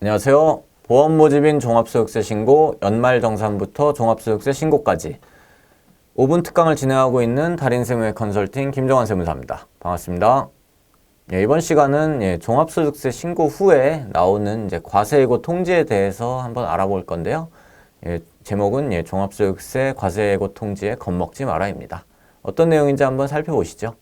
안녕하세요. 보험 모집인 종합소득세 신고, 연말정산부터 종합소득세 신고까지 5분 특강을 진행하고 있는 달인세무의 컨설팅 김정환 세무사입니다. 반갑습니다. 이번 시간은 종합소득세 신고 후에 나오는 과세예고 통지에 대해서 한번 알아볼 건데요. 제목은 종합소득세 과세예고 통지에 겁먹지 마라입니다. 어떤 내용인지 한번 살펴보시죠.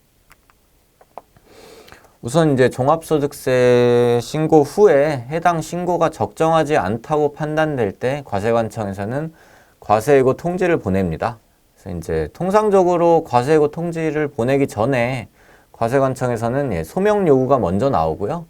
우선 종합소득세 신고 후에 해당 신고가 적정하지 않다고 판단될 때 과세관청에서는 과세예고 통지를 보냅니다. 그래서 통상적으로 과세예고 통지를 보내기 전에 과세관청에서는 소명 요구가 먼저 나오고요.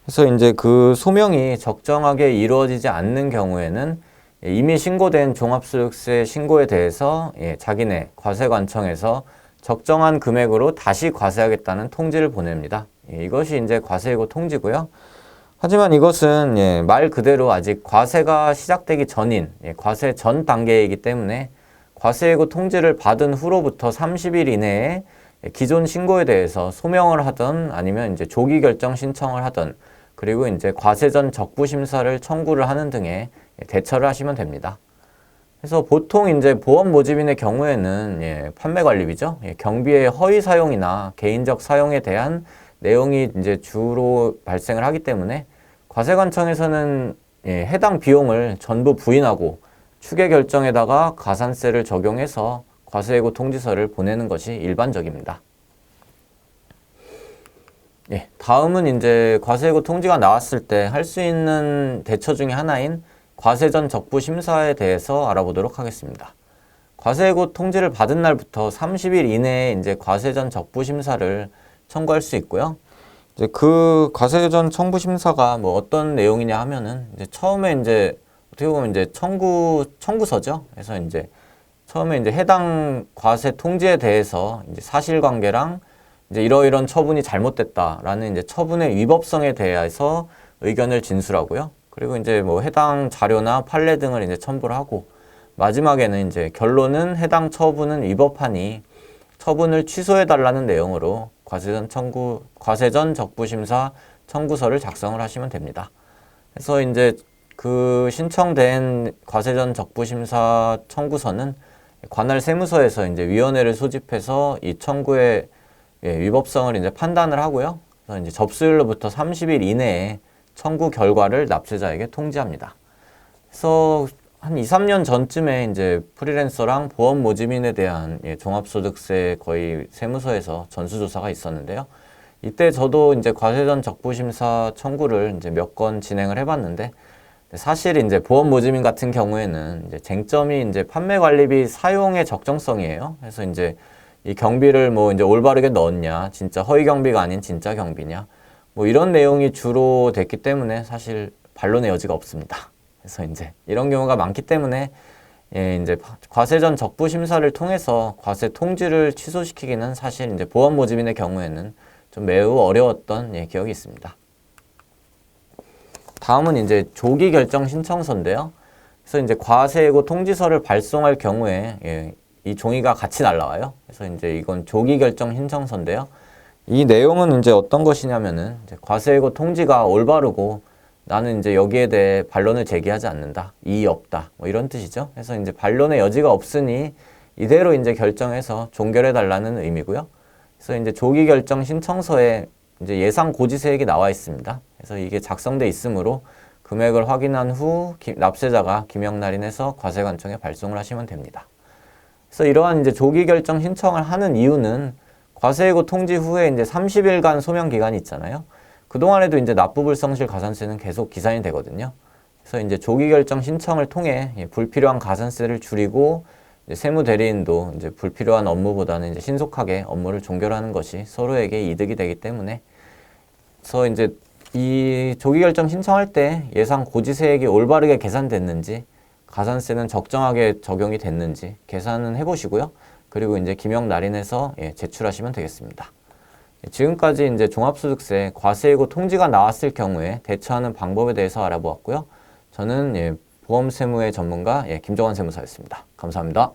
그래서 그 소명이 적정하게 이루어지지 않는 경우에는 이미 신고된 종합소득세 신고에 대해서 자기네 과세관청에서 적정한 금액으로 다시 과세하겠다는 통지를 보냅니다. 이것이 과세예고 통지고요. 하지만 이것은 말 그대로 아직 과세가 시작되기 전인 과세 전 단계이기 때문에 과세예고 통지를 받은 후로부터 30일 이내에 기존 신고에 대해서 소명을 하던 아니면 조기 결정 신청을 하던 그리고 과세 전 적부 심사를 청구를 하는 등의 대처를 하시면 됩니다. 그래서 보통 보험 모집인의 경우에는 판매 관리비죠. 경비의 허위 사용이나 개인적 사용에 대한 내용이 주로 발생을 하기 때문에 과세관청에서는 해당 비용을 전부 부인하고 추계 결정에다가 가산세를 적용해서 과세예고 통지서를 보내는 것이 일반적입니다. 다음은 과세예고 통지가 나왔을 때 할 수 있는 대처 중에 하나인 과세 전 적부 심사에 대해서 알아보도록 하겠습니다. 과세예고 통지를 받은 날부터 30일 이내에 과세 전 적부 심사를 청구할 수 있고요. 그 과세 전 청부 심사가 뭐 어떤 내용이냐 하면은 처음에 어떻게 보면 청구서죠. 그래서 처음에 해당 과세 통지에 대해서 사실관계랑 이러이런 처분이 잘못됐다라는 처분의 위법성에 대해서 의견을 진술하고요. 그리고 뭐 해당 자료나 판례 등을 첨부를 하고 마지막에는 결론은 해당 처분은 위법하니 처분을 취소해달라는 내용으로 과세 전 적부심사 청구서를 작성을 하시면 됩니다. 그래서 그 신청된 과세 전 적부심사 청구서는 관할 세무서에서 위원회를 소집해서 이 청구의 위법성을 판단을 하고요. 그래서 접수일로부터 30일 이내에 청구 결과를 납세자에게 통지합니다. 그래서 한 2, 3년 전쯤에 프리랜서랑 보험 모집인에 대한 종합소득세 거의 세무서에서 전수조사가 있었는데요. 이때 저도 과세 전 적부심사 청구를 몇 건 진행을 해봤는데 사실 보험 모집인 같은 경우에는 쟁점이 판매 관리비 사용의 적정성이에요. 그래서 이 경비를 뭐 올바르게 넣었냐, 진짜 허위 경비가 아닌 진짜 경비냐, 뭐 이런 내용이 주로 됐기 때문에 사실 반론의 여지가 없습니다. 그래서 이런 경우가 많기 때문에 과세 전 적부 심사를 통해서 과세 통지를 취소시키기는 사실 보험 모집인의 경우에는 좀 매우 어려웠던 기억이 있습니다. 다음은 조기 결정 신청서인데요. 그래서 과세예고 통지서를 발송할 경우에 이 종이가 같이 날라와요. 그래서 이건 조기 결정 신청서인데요. 이 내용은 어떤 것이냐면은 과세예고 통지가 올바르고 나는 여기에 대해 반론을 제기하지 않는다. 이의 없다. 뭐 이런 뜻이죠. 그래서 반론의 여지가 없으니 이대로 결정해서 종결해 달라는 의미고요. 그래서 조기 결정 신청서에 예상 고지세액이 나와 있습니다. 그래서 이게 작성돼 있으므로 금액을 확인한 후 납세자가 기명날인해서 과세관청에 발송을 하시면 됩니다. 그래서 이러한 조기 결정 신청을 하는 이유는 과세예고 통지 후에 30일간 소명 기간이 있잖아요. 그동안에도 납부불성실 가산세는 계속 기산이 되거든요. 그래서 조기 결정 신청을 통해 불필요한 가산세를 줄이고 세무대리인도 불필요한 업무보다는 신속하게 업무를 종결하는 것이 서로에게 이득이 되기 때문에 그래서 이 조기 결정 신청할 때 예상 고지세액이 올바르게 계산됐는지 가산세는 적정하게 적용이 됐는지 계산은 해보시고요. 그리고 기명날인해서 제출하시면 되겠습니다. 지금까지 종합소득세 과세예고 통지가 나왔을 경우에 대처하는 방법에 대해서 알아보았고요. 저는 보험세무의 전문가 김정환 세무사였습니다. 감사합니다.